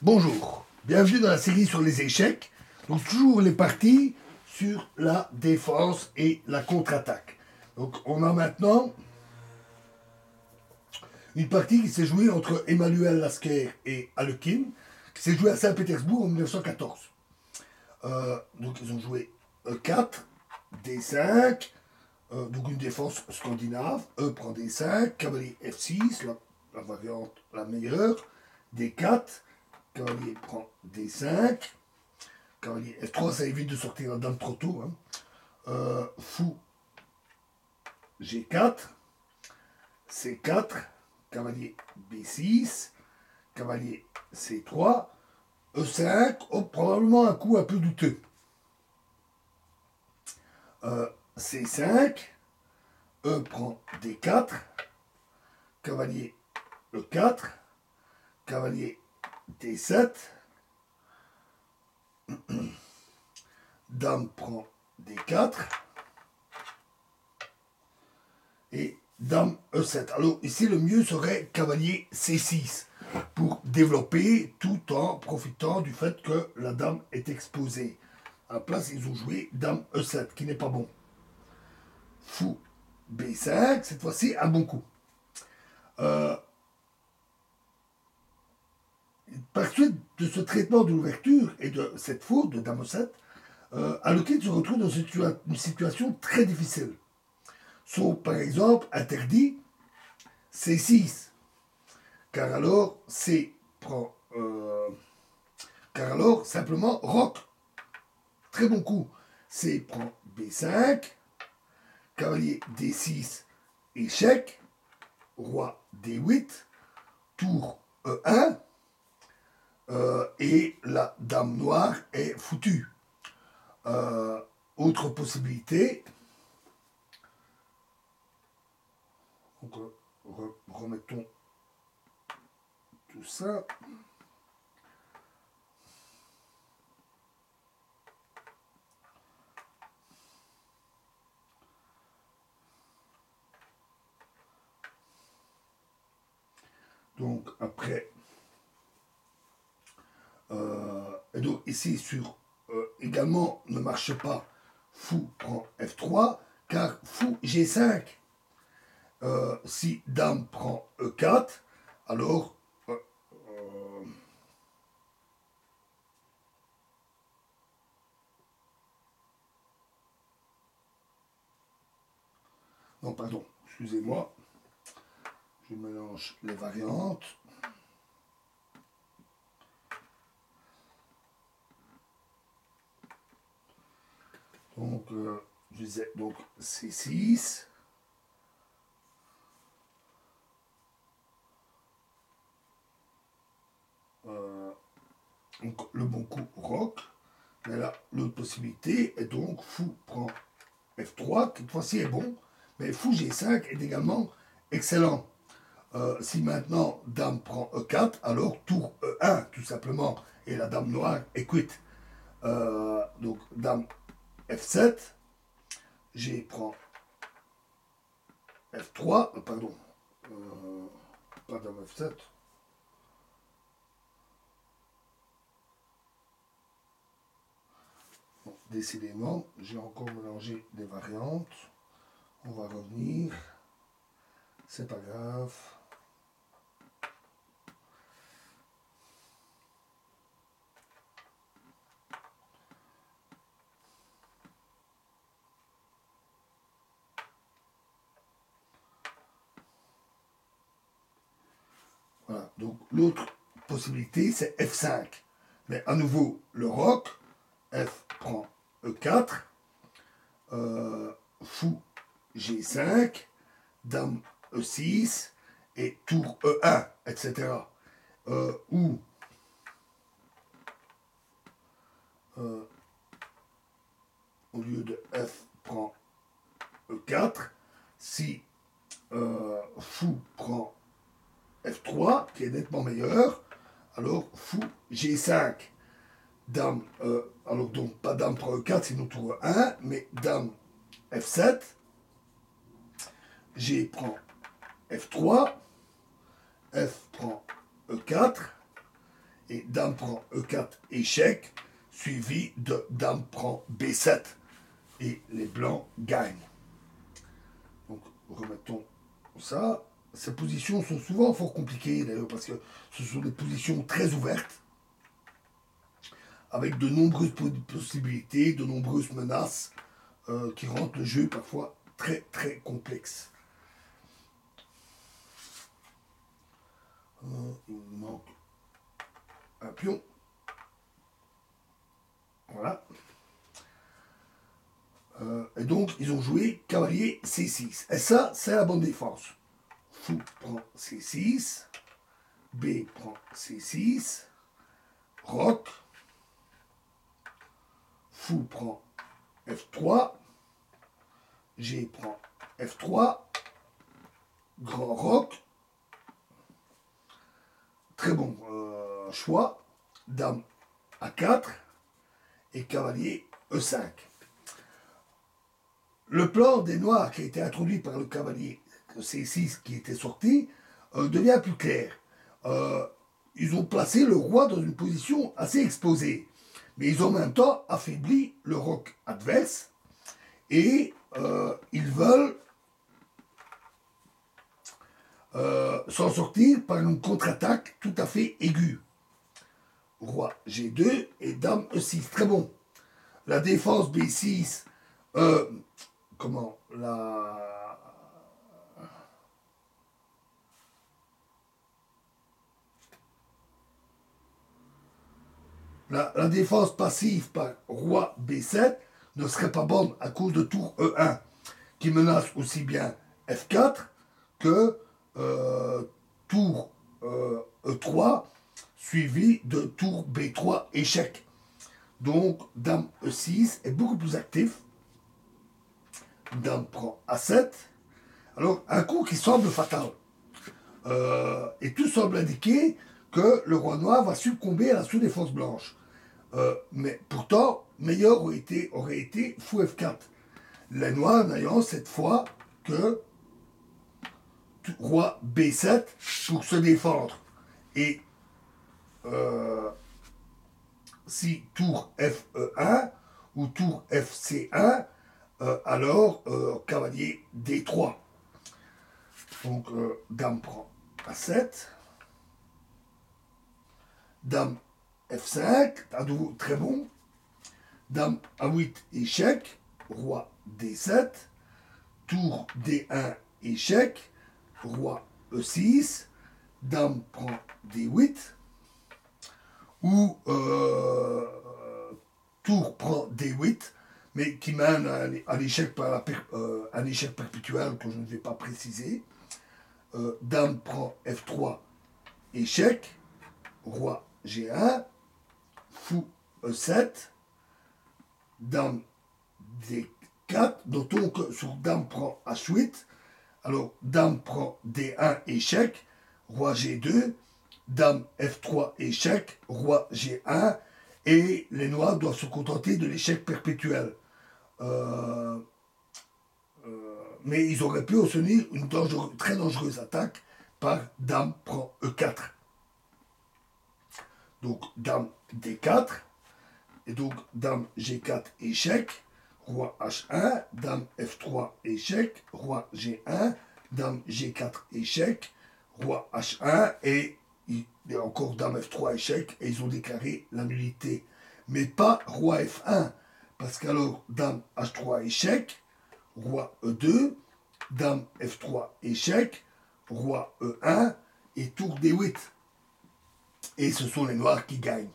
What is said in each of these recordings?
Bonjour, bienvenue dans la série sur les échecs. Donc toujours les parties sur la défense et la contre-attaque. Donc on a maintenant une partie qui s'est jouée entre Emmanuel Lasker et Alekhine, qui s'est jouée à Saint-Pétersbourg en 1914. Donc ils ont joué E4, D5, donc une défense scandinave, E prend D5, cavalier F6, la variante la meilleure, D4, cavalier prend D5, cavalier F3, ça évite de sortir la dame trop tôt. Fou G4, C4, cavalier B6, cavalier C3, E5, oh, probablement un coup un peu douteux. C5, E prend D4, cavalier E4, cavalier D7, dame prend D4 et dame E7. Alors ici le mieux serait cavalier C6 pour développer tout en profitant du fait que la dame est exposée. À la place ils ont joué dame E7 qui n'est pas bon. Fou B5, cette fois-ci un bon coup. Par suite de ce traitement de l'ouverture et de cette faute de dame E7, Alekhine se retrouve dans une situation très difficile. Sont par exemple interdits C6, car alors C prend, car alors simplement roc, très bon coup. C prend B5, cavalier D6, échec, roi D8, tour E1, et la dame noire est foutue. Autre possibilité, donc, remettons tout ça. Donc après, et donc ici sur également ne marche pas, fou prend F3, car fou G5. Si dame prend E4, alors non, pardon, excusez-moi, je mélange les variantes. Donc, je disais donc C6. Donc, le bon coup roc. Mais là, l'autre possibilité est donc fou prend F3, qui cette fois-ci est bon, mais fou G5 est également excellent. Si maintenant dame prend E4, alors tour E1 tout simplement, et la dame noire est quitte. Donc dame F7, G prend F3, pardon, pas dame F7. Bon, décidément, j'ai encore mélangé des variantes. On va revenir. C'est pas grave. Voilà, donc l'autre possibilité c'est F5. Mais à nouveau, le roc, F prend E4, fou G5, dame E6 et tour E1, etc. Ou au lieu de F prend E4, si fou prend F3, qui est nettement meilleur, alors fou G5, dame, alors donc pas dame prend E4, sinon tour E1, mais dame F7, G prend F3, F prend E4, et dame prend E4 échec, suivi de dame prend B7. Et les blancs gagnent. Donc remettons ça. Ces positions sont souvent fort compliquées d'ailleurs parce que ce sont des positions très ouvertes avec de nombreuses possibilités, de nombreuses menaces qui rendent le jeu parfois très très complexe. Il manque un pion. Voilà. Et donc, ils ont joué cavalier C6. Et ça, c'est la bonne défense. Fou prend C6. B prend C6. Roc. Fou prend F3. G prend F3. Grand roc. Très bon choix. Dame A4. Et cavalier E5. Le plan des noirs qui a été introduit par le cavalier C6 qui était sorti devient plus clair. Ils ont placé le roi dans une position assez exposée, mais ils ont en même temps affaibli le roc adverse et ils veulent s'en sortir par une contre-attaque tout à fait aiguë. Roi G2 et dame E6, très bon. La défense B6, comment la défense passive par roi B7 ne serait pas bonne à cause de tour E1 qui menace aussi bien F4 que tour E3 suivi de tour B3 échec. Donc dame E6 est beaucoup plus actif. Dame prend A7. Alors, un coup qui semble fatal. Et tout semble indiquer que le roi noir va succomber à la sous-défense blanche. Mais pourtant, meilleur aurait été fou F4. Les noirs n'ayant cette fois que roi B7 pour se défendre. Et si tour Fe1 ou tour Fc1, alors cavalier D3. Donc dame prend A7. Dame F5, à nouveau très bon. Dame A8 échec. Roi D7. Tour D1 échec. Roi E6. Dame prend D8. Ou tour prend D8, mais qui mène à l'échec par un échec perpétuel que je ne vais pas préciser. Dame prend F3, échec. Roi G1. Fou E7. Dame D4. Notons que sur dame prend H8. Alors, dame prend D1, échec. Roi G2. Dame F3, échec. Roi G1. Et les noirs doivent se contenter de l'échec perpétuel. Mais ils auraient pu obtenir une très dangereuse attaque par dame prend E4. Donc dame D4. Et donc dame G4, échec. Roi H1. Dame F3, échec. Roi G1. Dame G4, échec. Roi H1. Et il y a encore dame F3, échec. Et ils ont déclaré la nullité. Mais pas roi F1. Parce qu'alors dame H3, échec. Roi E2. Dame F3, échec. Roi E1. Et tour D8. Et ce sont les noirs qui gagnent.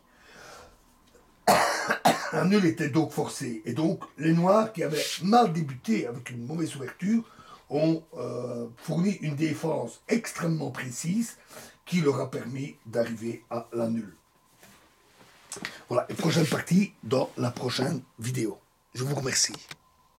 Un nul était donc forcé. Et donc, les noirs qui avaient mal débuté avec une mauvaise ouverture ont fourni une défense extrêmement précise qui leur a permis d'arriver à la nulle. Voilà, et prochaine partie dans la prochaine vidéo. Je vous remercie.